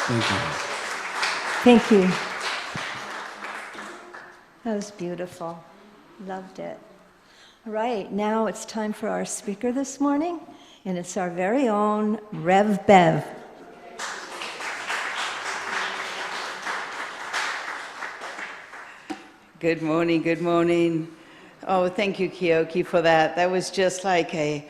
Thank you. Thank you. That was beautiful. Loved it. All right, now it's time for our speaker this morning, and it's our very own Rev Bev. Good morning, good morning. Oh, thank you, Kiyoki, for that. That was just like it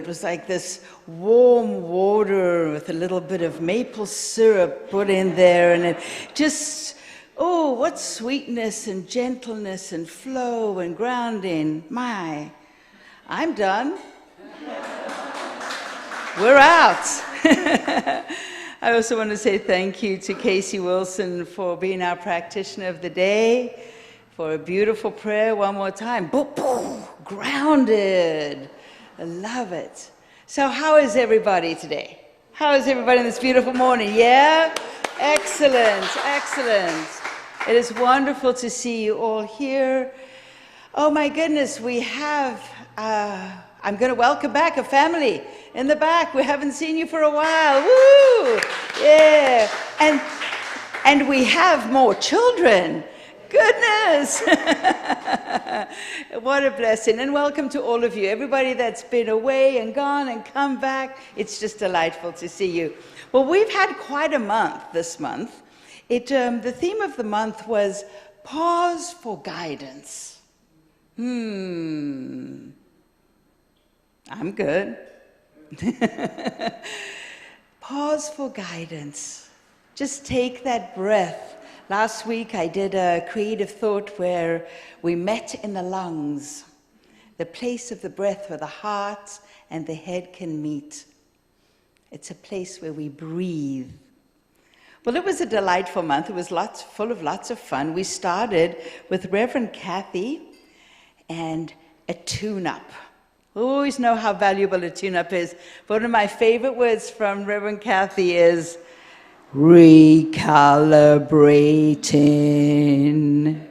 was like this warm water with a little bit of maple syrup put in there, and it just, what sweetness and gentleness and flow and grounding. My, I'm done. We're out. I also want to say thank you to Casey Wilson for being our practitioner of the day, for a beautiful prayer one more time. Boom, boom, grounded. I love it. So how is everybody today? How is everybody in this beautiful morning? Yeah? Excellent, excellent. It is wonderful to see you all here. Oh my goodness, we have, I'm going to welcome back a family in the back. We haven't seen you for a while. Woo! Yeah. And we have more children. Goodness! What a blessing. And welcome to all of you. Everybody that's been away and gone and come back. It's just delightful to see you. Well, we've had quite a month this month. The theme of the month was pause for guidance. I'm good. Pause for guidance. Just take that breath. Last week I did a creative thought where we met in the lungs, the place of the breath where the heart and the head can meet. It's a place where we breathe. Well, it was a delightful month. It was full of lots of fun. We started with Reverend Kathy and a tune-up. We always know how valuable a tune-up is. But one of my favorite words from Reverend Kathy is recalibrating.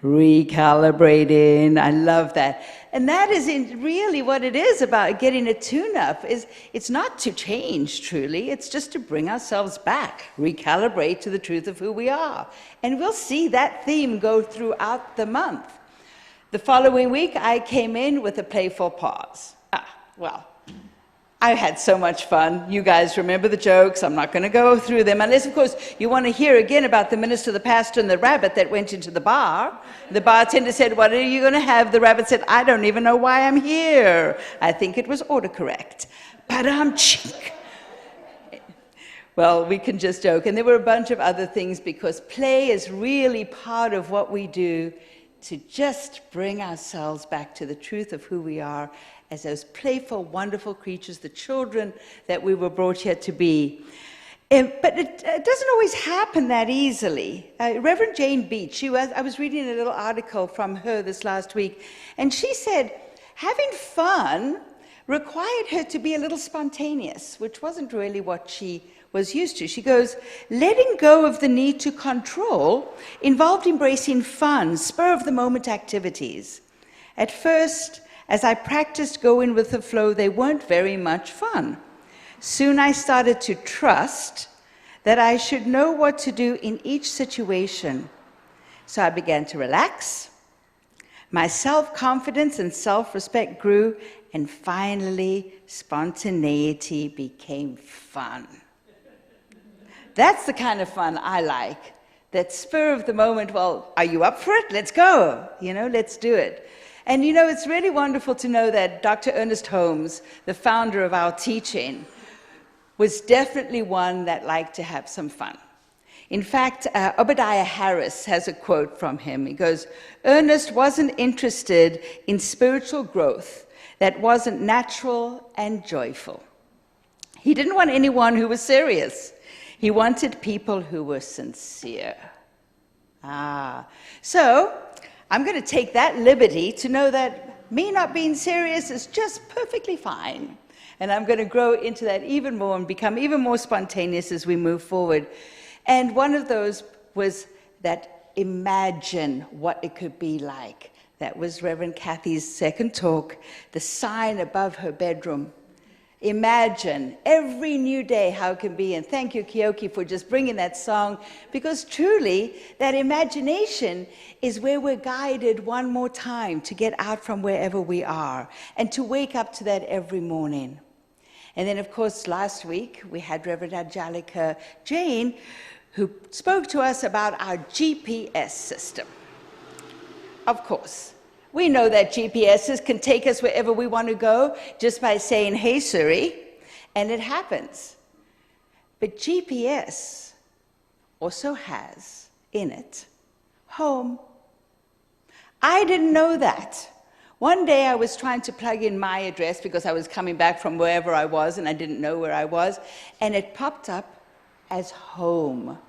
Recalibrating. I love that. And that is really what it is about getting a tune-up. It's not to change, truly. It's just to bring ourselves back, recalibrate to the truth of who we are. And we'll see that theme go throughout the month. The following week, I came in with a playful pause. I had so much fun. You guys remember the jokes. I'm not going to go through them, unless, of course, you want to hear again about the minister, the pastor, and the rabbit that went into the bar. The bartender said, "What are you going to have?" The rabbit said, "I don't even know why I'm here. I think it was autocorrect." Chink. Well, we can just joke. And there were a bunch of other things, because play is really part of what we do to just bring ourselves back to the truth of who we are as those playful, wonderful creatures, the children that we were brought here to be. But it doesn't always happen that easily. Reverend Jane Beach, I was reading a little article from her this last week, and she said having fun required her to be a little spontaneous, which wasn't really what she was used to. She goes, letting go of the need to control involved embracing fun, spur-of-the-moment activities. At first, as I practiced going with the flow, they weren't very much fun. Soon I started to trust that I should know what to do in each situation. So I began to relax. My self-confidence and self-respect grew, and finally, spontaneity became fun. That's the kind of fun I like. That spur of the moment, well, are you up for it? Let's go. Let's do it. And it's really wonderful to know that Dr. Ernest Holmes, the founder of our teaching, was definitely one that liked to have some fun. In fact, Obadiah Harris has a quote from him. He goes, "Ernest wasn't interested in spiritual growth that wasn't natural and joyful. He didn't want anyone who was serious. He wanted people who were sincere." So I'm going to take that liberty to know that me not being serious is just perfectly fine. And I'm going to grow into that even more and become even more spontaneous as we move forward. And one of those was that imagine what it could be like. That was Reverend Kathy's second talk, the sign above her bedroom. Imagine every new day how it can be. And thank you, Kyoki, for just bringing that song, because truly that imagination is where we're guided one more time to get out from wherever we are and to wake up to that every morning. And then, of course, last week we had Reverend Angelica Jane, who spoke to us about our GPS system. Of course, we know that GPSs can take us wherever we want to go just by saying, "Hey, Siri," and it happens. But GPS also has in it home. I didn't know that. One day I was trying to plug in my address because I was coming back from wherever I was and I didn't know where I was, and it popped up as home.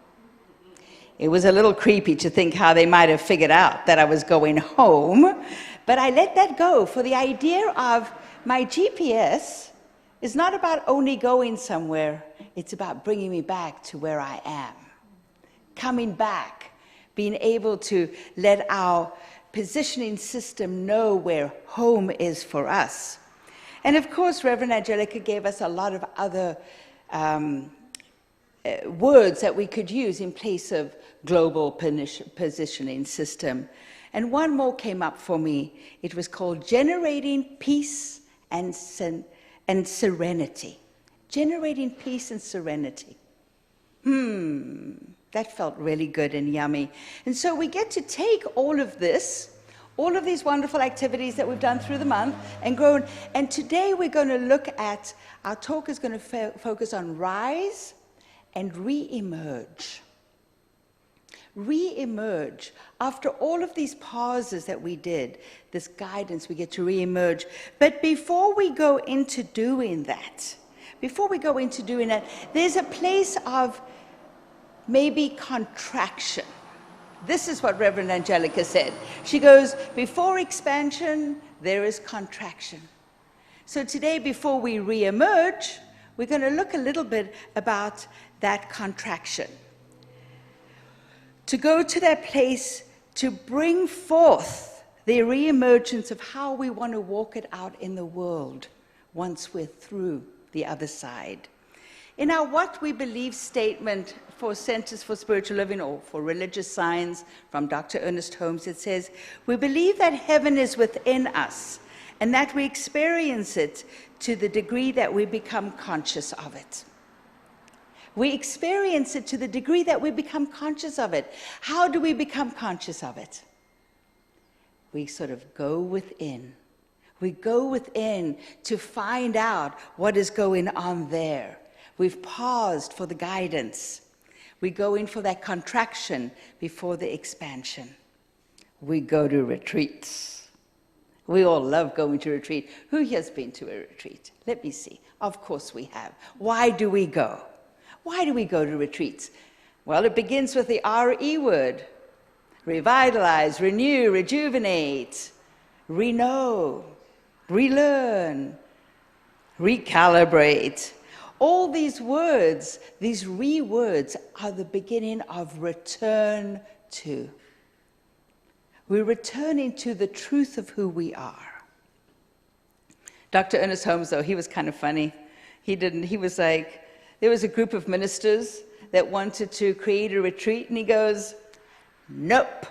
It was a little creepy to think how they might have figured out that I was going home, but I let that go, for the idea of my GPS is not about only going somewhere, it's about bringing me back to where I am. Coming back, being able to let our positioning system know where home is for us. And of course, Reverend Angelica gave us a lot of other words that we could use in place of global positioning system. And one more came up for me. It was called generating peace and serenity. Generating peace and serenity. That felt really good and yummy. And so we get to take all of this, all of these wonderful activities that we've done through the month and grown. And today we're going to look at, our talk is going to focus on rise and re-emerge. Re-emerge. After all of these pauses that we did, this guidance, we get to re-emerge. But before we go into doing that, there's a place of maybe contraction. This is what Reverend Angelica said. She goes, before expansion, there is contraction. So today, before we re-emerge, we're going to look a little bit about that contraction. To go to that place to bring forth the re-emergence of how we want to walk it out in the world once we're through the other side. In our What We Believe statement for Centers for Spiritual Living, or for religious science, from Dr. Ernest Holmes, it says, we believe that heaven is within us and that we experience it to the degree that we become conscious of it. We experience it to the degree that we become conscious of it. How do we become conscious of it? We sort of go within. We go within to find out what is going on there. We've paused for the guidance. We go in for that contraction before the expansion. We go to retreats. We all love going to retreat. Who here has been to a retreat? Let me see. Of course we have. Why do we go? Why do we go to retreats? Well, it begins with the R-E word. Revitalize, renew, rejuvenate, reknow, relearn, recalibrate. All these words, these re-words, are the beginning of return to. We're returning to the truth of who we are. Dr. Ernest Holmes, though, he was kind of funny. He was like, there was a group of ministers that wanted to create a retreat, and he goes, nope.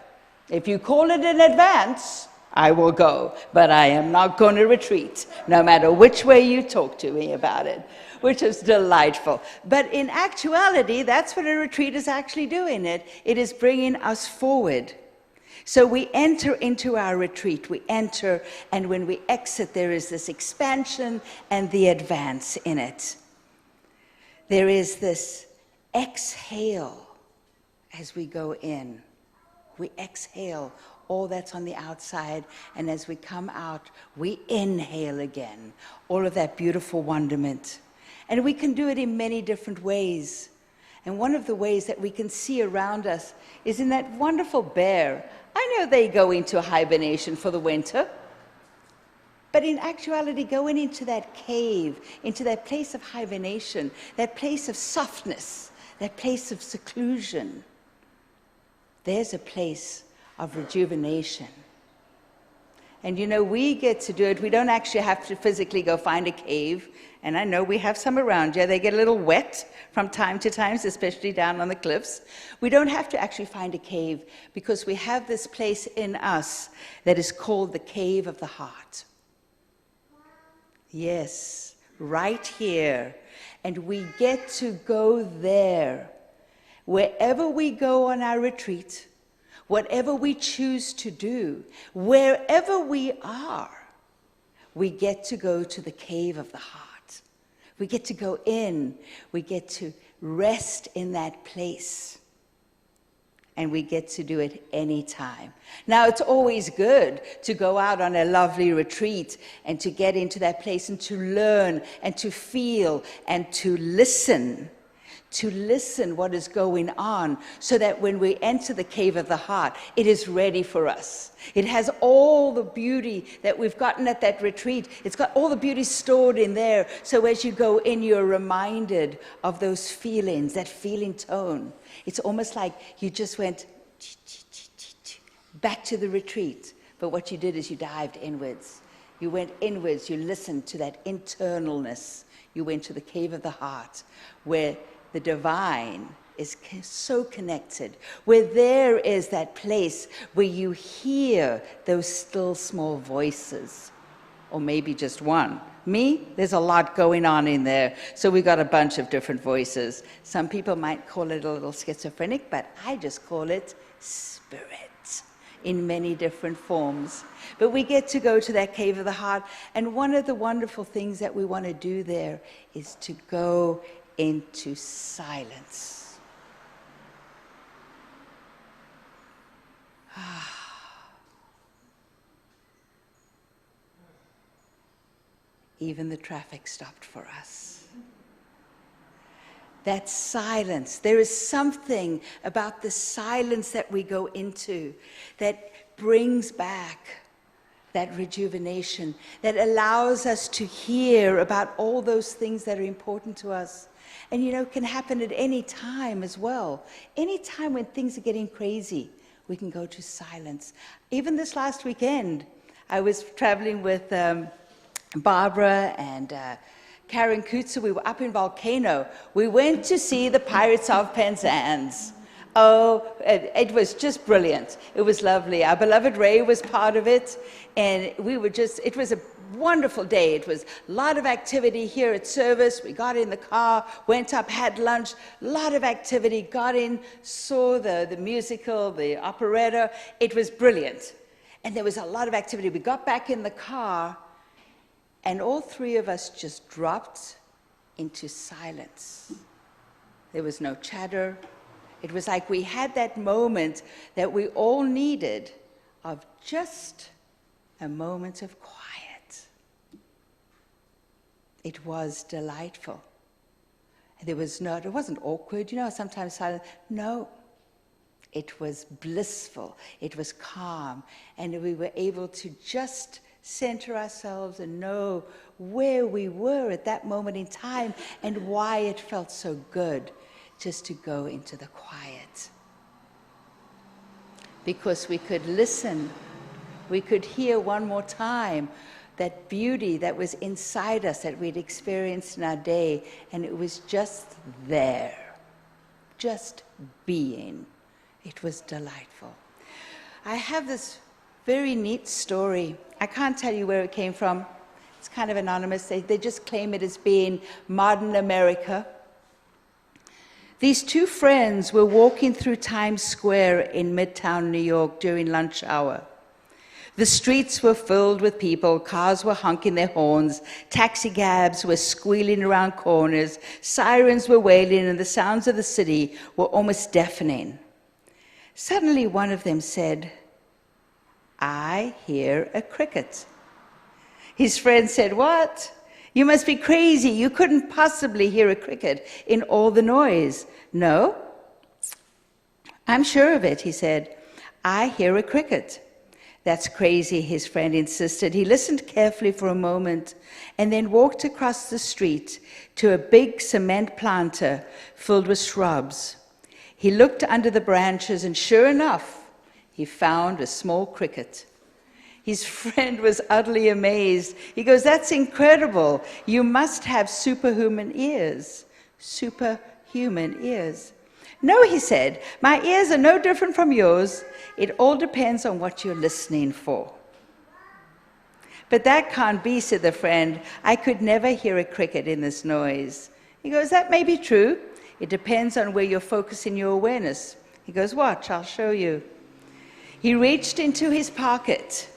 If you call it in advance, I will go, but I am not going to retreat, no matter which way you talk to me about it, which is delightful. But in actuality, that's what a retreat is actually doing. It is bringing us forward. So we enter into our retreat, we enter, and when we exit, there is this expansion and the advance in it. There is this exhale as we go in. We exhale all that's on the outside, and as we come out, we inhale again, all of that beautiful wonderment. And we can do it in many different ways. And one of the ways that we can see around us is in that wonderful bear. I know they go into hibernation for the winter, but in actuality, going into that cave, into that place of hibernation, that place of softness, that place of seclusion, there's a place of rejuvenation. And you know, we get to do it. We don't actually have to physically go find a cave. And I know we have some around here. They get a little wet from time to time, especially down on the cliffs. We don't have to actually find a cave because we have this place in us that is called the cave of the heart. Yes, right here. And we get to go there. Wherever we go on our retreat, whatever we choose to do, wherever we are, we get to go to the cave of the heart. We get to go in. We get to rest in that place. And we get to do it anytime. Now, it's always good to go out on a lovely retreat and to get into that place and to learn and to feel and to listen what is going on, so that when we enter the cave of the heart, it is ready for us. It has all the beauty that we've gotten at that retreat. It's got all the beauty stored in there. So as you go in, you're reminded of those feelings, that feeling tone. It's almost like you just went back to the retreat. But what you did is you dived inwards. You went inwards. You listened to that internalness. You went to the cave of the heart, where the divine is so connected, where there is that place where you hear those still small voices, or maybe just one. Me, there's a lot going on in there, so we got a bunch of different voices. Some people might call it a little schizophrenic, but I just call it spirit in many different forms. But we get to go to that cave of the heart, and one of the wonderful things that we want to do there is to go into silence. Even the traffic stopped for us. That silence, there is something about the silence that we go into that brings back that rejuvenation, that allows us to hear about all those things that are important to us. And you know, it can happen at any time as well. Any time when things are getting crazy, we can go to silence. Even this last weekend, I was traveling with Barbara and Karen Kutzer. We were up in Volcano. We went to see the Pirates of Penzance. Oh, it was just brilliant. It was lovely. Our beloved Ray was part of it, and we were just, it was a wonderful day. It was a lot of activity here at service. We got in the car, went up, had lunch, a lot of activity, got in, saw the musical, the operetta. It was brilliant. And there was a lot of activity. We got back in the car, and all three of us just dropped into silence. There was no chatter. It was like we had that moment that we all needed of just a moment of quiet. It was delightful. There was no, it wasn't awkward, you know, sometimes silent. No, it was blissful. It was calm. And we were able to just center ourselves and know where we were at that moment in time and why it felt so good just to go into the quiet. Because we could listen, we could hear one more time that beauty that was inside us that we'd experienced in our day, and it was just there, just being. It was delightful. I have this very neat story. I can't tell you where it came from. It's kind of anonymous. They just claim it as being modern America. These two friends were walking through Times Square in Midtown New York during lunch hour. The streets were filled with people, cars were honking their horns, taxi cabs were squealing around corners, sirens were wailing, and the sounds of the city were almost deafening. Suddenly one of them said, "I hear a cricket." His friend said, "What? You must be crazy. You couldn't possibly hear a cricket in all the noise." "No, I'm sure of it," he said. "I hear a cricket." "That's crazy," his friend insisted. He listened carefully for a moment and then walked across the street to a big cement planter filled with shrubs. He looked under the branches, and sure enough, he found a small cricket. His friend was utterly amazed. He goes, "That's incredible. You must have superhuman ears." Superhuman ears. "No," he said, "my ears are no different from yours. It all depends on what you're listening for." "But that can't be," said the friend. "I could never hear a cricket in this noise." He goes, "That may be true. It depends on where you're focusing your awareness." He goes, "Watch, I'll show you." He reached into his pocket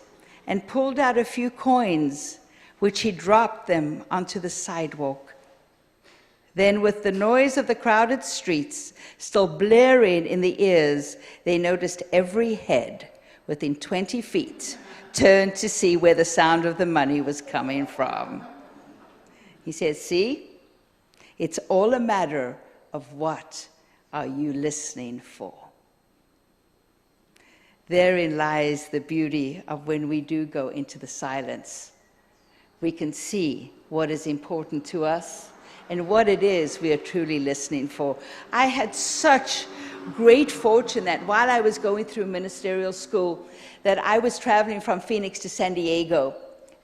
and pulled out a few coins, which he dropped them onto the sidewalk. Then, with the noise of the crowded streets still blaring in the ears, they noticed every head within 20 feet turned to see where the sound of the money was coming from. He said, "See, it's all a matter of what are you listening for." Therein lies the beauty of when we do go into the silence. We can see what is important to us and what it is we are truly listening for. I had such great fortune that while I was going through ministerial school, that I was traveling from Phoenix to San Diego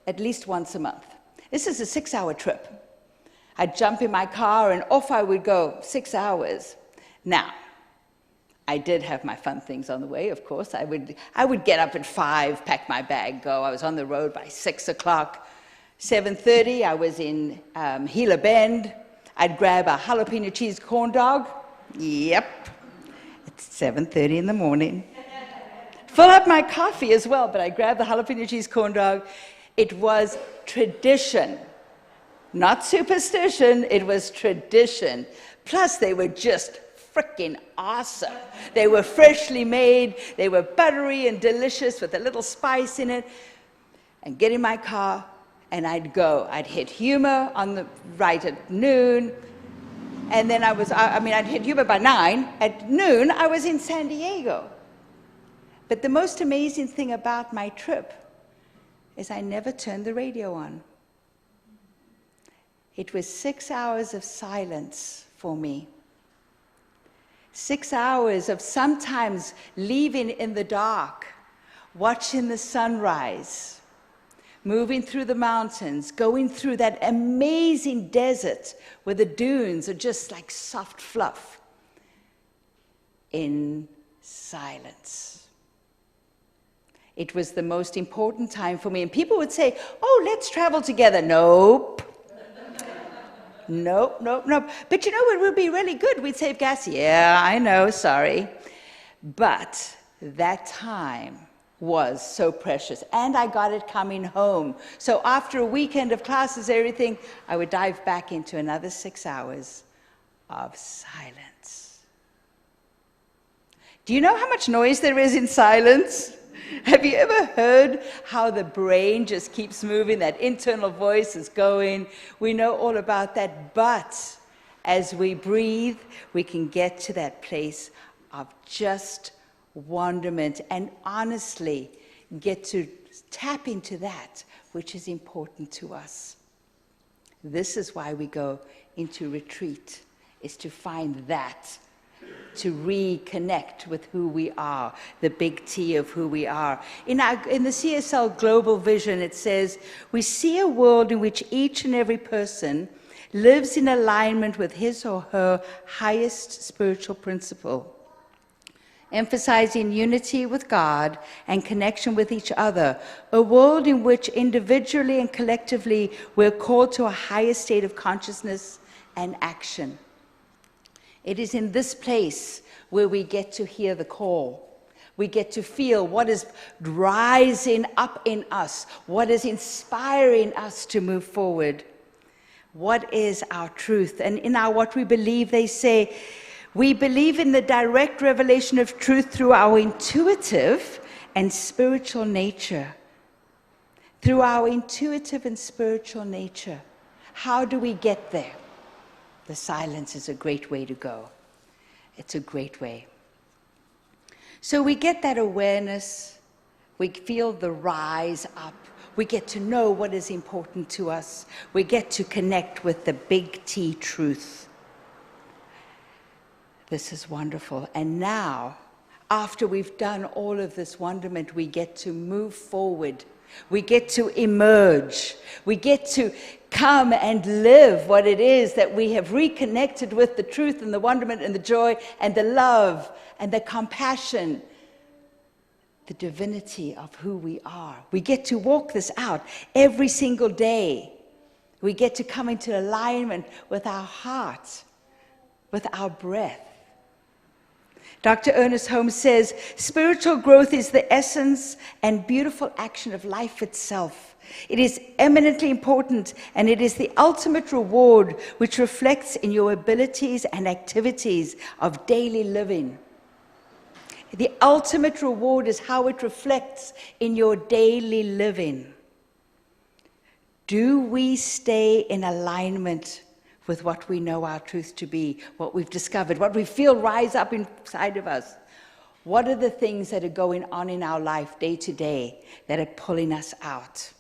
at least once a month. This is a 6-hour trip. I'd jump in my car and off I would go, 6 hours. Now, I did have my fun things on the way, of course. I would get up at 5, pack my bag, go. I was on the road by 6 o'clock. 7:30, I was in Gila Bend. I'd grab a jalapeno cheese corn dog. Yep, it's 7:30 in the morning. Fill up my coffee as well, but I grabbed the jalapeno cheese corn dog. It was tradition, not superstition. It was tradition. Plus, they were just freaking awesome. They were freshly made. They were buttery and delicious with a little spice in it. And get in my car, and I'd go. I'd hit Humor on the right at noon. And then I'd hit Humor by 9. At noon, I was in San Diego. But the most amazing thing about my trip is I never turned the radio on. It was 6 hours of silence for me. 6 hours of sometimes leaving in the dark, watching the sunrise, moving through the mountains, going through that amazing desert where the dunes are just like soft fluff, in silence. It was the most important time for me. And people would say, "Oh, let's travel together." Nope. Nope. But you know what would be really good? We'd save gas. Yeah, I know, sorry. But that time was so precious. And I got it coming home. So after a weekend of classes, everything, I would dive back into another 6 hours of silence. Do you know how much noise there is in silence? Have you ever heard how the brain just keeps moving, that internal voice is going? We know all about that, but as we breathe, we can get to that place of just wonderment and honestly get to tap into that which is important to us. This is why we go into retreat, is to find that, to reconnect with who we are, the big T of who we are. In the CSL Global Vision, it says, "We see a world in which each and every person lives in alignment with his or her highest spiritual principle, emphasizing unity with God and connection with each other, a world in which individually and collectively we're called to a higher state of consciousness and action." It is in this place where we get to hear the call. We get to feel what is rising up in us, what is inspiring us to move forward. What is our truth? And in our What We Believe, they say, we believe in the direct revelation of truth through our intuitive and spiritual nature. Through our intuitive and spiritual nature. How do we get there? The silence is a great way to go. It's a great way. So we get that awareness. We feel the rise up. We get to know what is important to us. We get to connect with the big T truth. This is wonderful. And now, after we've done all of this wonderment, we get to move forward We get to emerge. We get to come and live what it is that we have reconnected with the truth and the wonderment and the joy and the love and the compassion, the divinity of who we are. We get to walk this out every single day. We get to come into alignment with our heart, with our breath. Dr. Ernest Holmes says, spiritual growth is the essence and beautiful action of life itself. It is eminently important, and it is the ultimate reward which reflects in your abilities and activities of daily living. The ultimate reward is how it reflects in your daily living. Do we stay in alignment with what we know our truth to be, what we've discovered, what we feel rise up inside of us? What are the things that are going on in our life day to day that are pulling us out?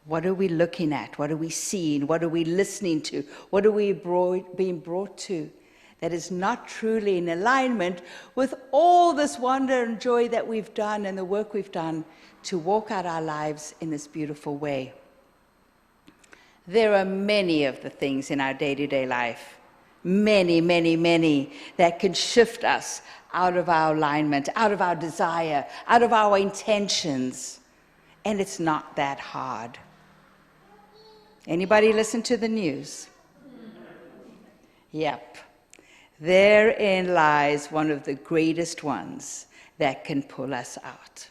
What are we looking at? What are we seeing? What are we listening to? What are we being brought to that is not truly in alignment with all this wonder and joy that we've done and the work we've done to walk out our lives in this beautiful way? There are many of the things in our day-to-day life, many, many, many, that can shift us out of our alignment, out of our desire, out of our intentions. And it's not that hard. Anybody listen to the news? Yep. Therein lies one of the greatest ones that can pull us out.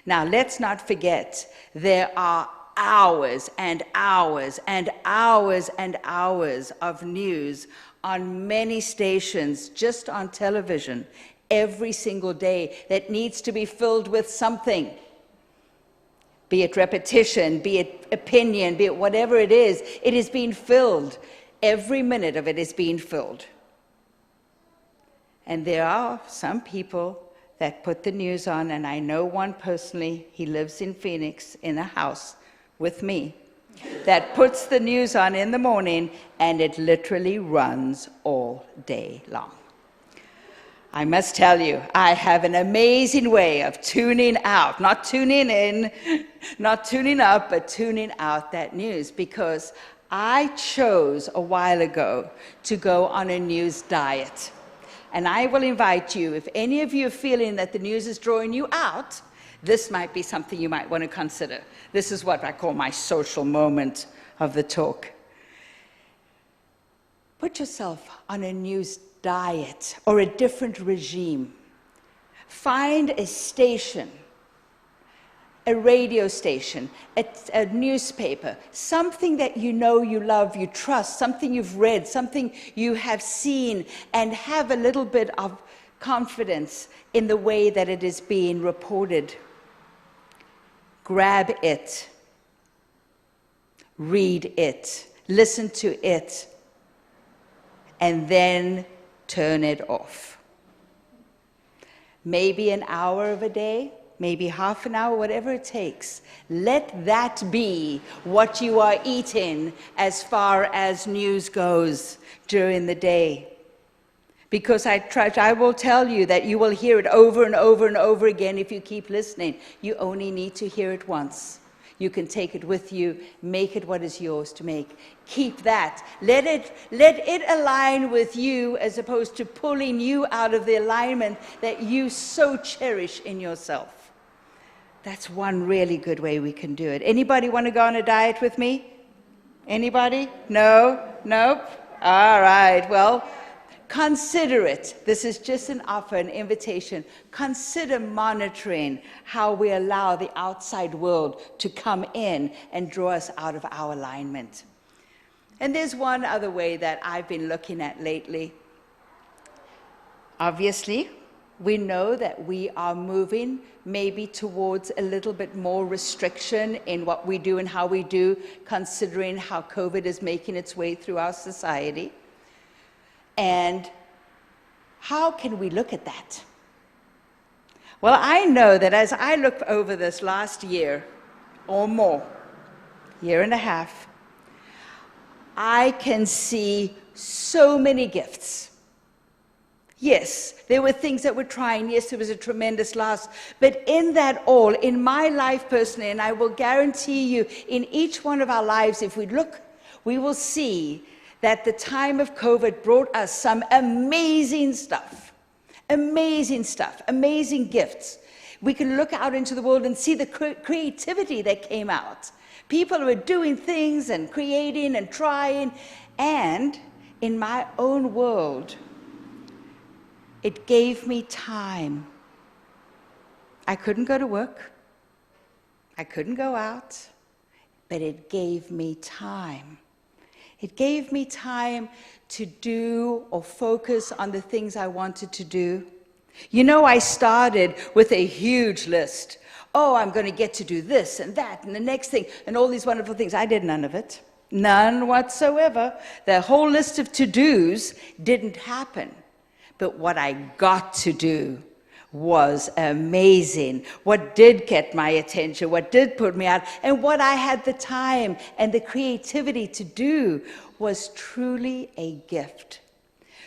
Now, let's not forget, there are hours and hours and hours and hours of news on many stations, just on television, every single day that needs to be filled with something. Be it repetition, be it opinion, be it whatever it is being filled. Every minute of it is being filled. And there are some people that put the news on, and I know one personally. He lives in Phoenix in a house with me, that puts the news on in the morning, and it literally runs all day long. I must tell you, I have an amazing way of tuning out, not tuning in, not tuning up, but tuning out that news, because I chose a while ago to go on a news diet. And I will invite you, if any of you are feeling that the news is drawing you out, this might be something you might want to consider. This is what I call my social moment of the talk. Put yourself on a news diet or a different regime. Find a station, a radio station, a newspaper, something that you know you love, you trust, something you've read, something you have seen, and have a little bit of confidence in the way that it is being reported. Grab it, read it, listen to it, and then turn it off. Maybe an hour of a day, maybe half an hour, whatever it takes. Let that be what you are eating as far as news goes during the day. Because I will tell you that you will hear it over and over and over again if you keep listening. You only need to hear it once. You can take it with you, make it what is yours to make. Keep that. Let it align with you as opposed to pulling you out of the alignment that you so cherish in yourself. That's one really good way we can do it. Anybody want to go on a diet with me? Anybody? No? Nope? All right. Well, consider it. This is just an offer, an invitation. Consider monitoring how we allow the outside world to come in and draw us out of our alignment. And there's one other way that I've been looking at lately. Obviously, we know that we are moving maybe towards a little bit more restriction in what we do and how we do, considering how COVID is making its way through our society. And how can we look at that? Well, I know that as I look over this last year or more, year and a half, I can see so many gifts. Yes, there were things that were trying. Yes, there was a tremendous loss. But in that all, in my life personally, and I will guarantee you, in each one of our lives, if we look, we will see that the time of COVID brought us some amazing stuff, amazing gifts. We can look out into the world and see the creativity that came out. People who were doing things and creating and trying. And in my own world, it gave me time. I couldn't go to work. I couldn't go out. But it gave me time. It gave me time to do or focus on the things I wanted to do. You know, I started with a huge list. Oh, I'm going to get to do this and that and the next thing and all these wonderful things. I did none of it. None whatsoever. The whole list of to-dos didn't happen. But what I got to do was amazing. What did get my attention, what did put me out, and what I had the time and the creativity to do was truly a gift.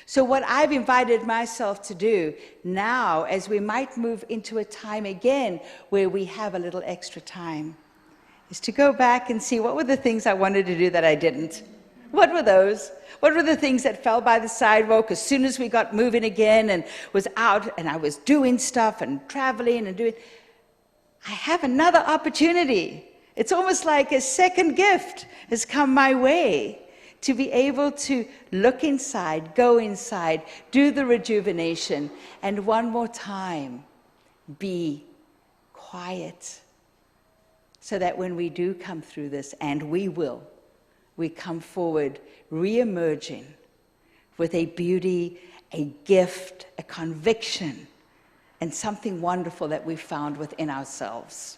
So what I've invited myself to do now, as we might move into a time again where we have a little extra time, is to go back and see what were the things I wanted to do that I didn't. What were those? What were the things that fell by the sidewalk as soon as we got moving again and was out and I was doing stuff and traveling and doing? I have another opportunity. It's almost like a second gift has come my way to be able to look inside, go inside, do the rejuvenation, and one more time, be quiet. So that when we do come through this, and we will, we come forward re-emerging with a beauty, a gift, a conviction, and something wonderful that we found within ourselves.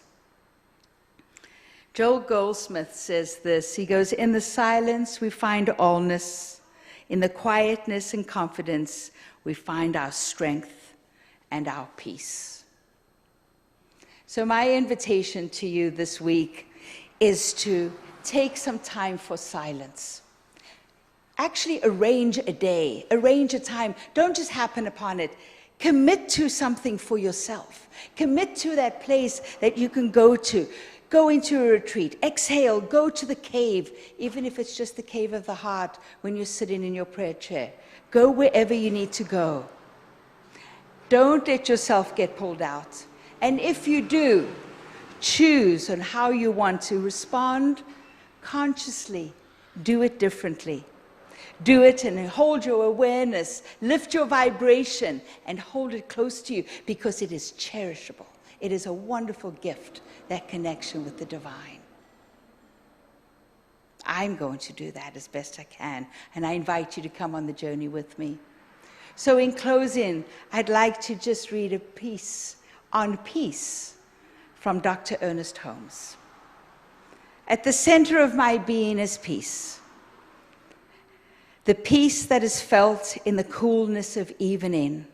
Joel Goldsmith says this. He goes, "In the silence we find allness. In the quietness and confidence we find our strength and our peace." So my invitation to you this week is to take some time for silence. Actually arrange a day, arrange a time. Don't just happen upon it. Commit to something for yourself. Commit to that place that you can go to. Go into a retreat. Exhale, go to the cave, even if it's just the cave of the heart when you're sitting in your prayer chair. Go wherever you need to go. Don't let yourself get pulled out. And if you do, choose on how you want to respond consciously. Do it differently. Do it and hold your awareness, lift your vibration, and hold it close to you because it is cherishable. It is a wonderful gift, that connection with the divine. I'm going to do that as best I can, and I invite you to come on the journey with me. So in closing, I'd like to just read a piece on peace from Dr. Ernest Holmes. At the center of my being is peace. The peace that is felt in the coolness of evening,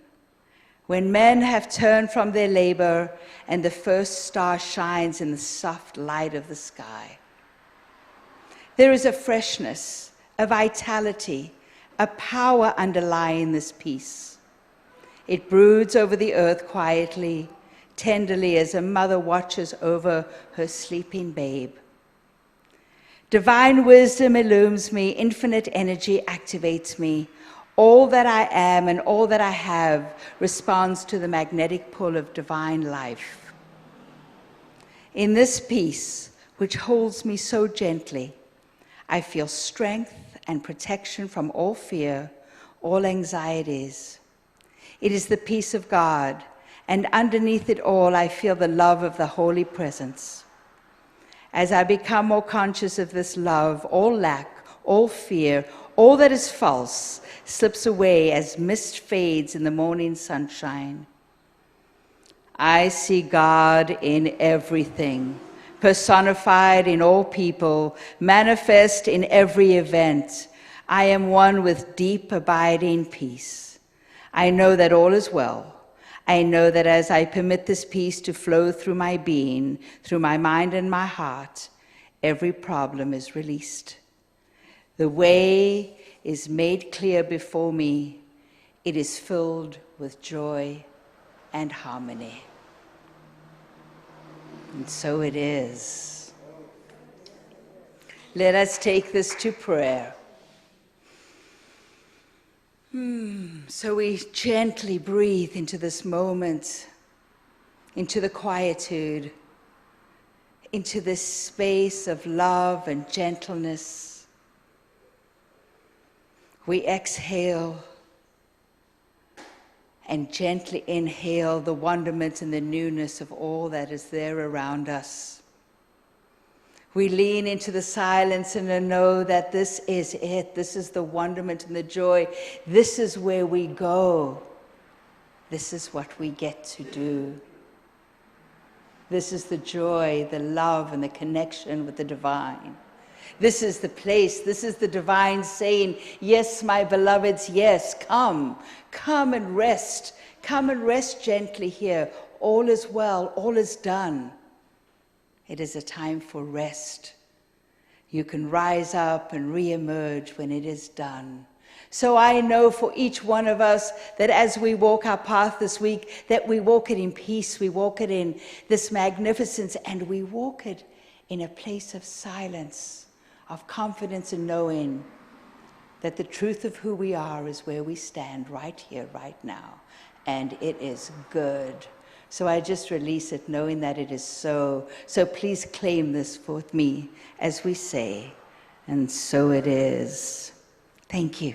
when men have turned from their labor and the first star shines in the soft light of the sky. There is a freshness, a vitality, a power underlying this peace. It broods over the earth quietly, tenderly, as a mother watches over her sleeping babe. Divine wisdom illumes me, infinite energy activates me. All that I am and all that I have responds to the magnetic pull of divine life. In this peace, which holds me so gently, I feel strength and protection from all fear, all anxieties. It is the peace of God, and underneath it all, I feel the love of the Holy Presence. As I become more conscious of this love, all lack, all fear, all that is false slips away as mist fades in the morning sunshine. I see God in everything, personified in all people, manifest in every event. I am one with deep, abiding peace. I know that all is well. I know that as I permit this peace to flow through my being, through my mind and my heart, every problem is released. The way is made clear before me. it is filled with joy and harmony. And so it is. Let us take this to prayer. So we gently breathe into this moment, into the quietude, into this space of love and gentleness. We exhale and gently inhale the wonderment and the newness of all that is there around us. We lean into the silence and know that this is it. This is the wonderment and the joy. This is where we go. This is what we get to do. This is the joy, the love, and the connection with the divine. This is the place. This is the divine saying, yes, my beloveds, yes, come. Come and rest. Come and rest gently here. All is well. All is done. It is a time for rest. You can rise up and re-emerge when it is done. So I know for each one of us that as we walk our path this week, that we walk it in peace, we walk it in this magnificence, and we walk it in a place of silence, of confidence and knowing that the truth of who we are is where we stand right here, right now. And it is good. So I just release it knowing that it is so. So please claim this with me as we say, and so it is. Thank you.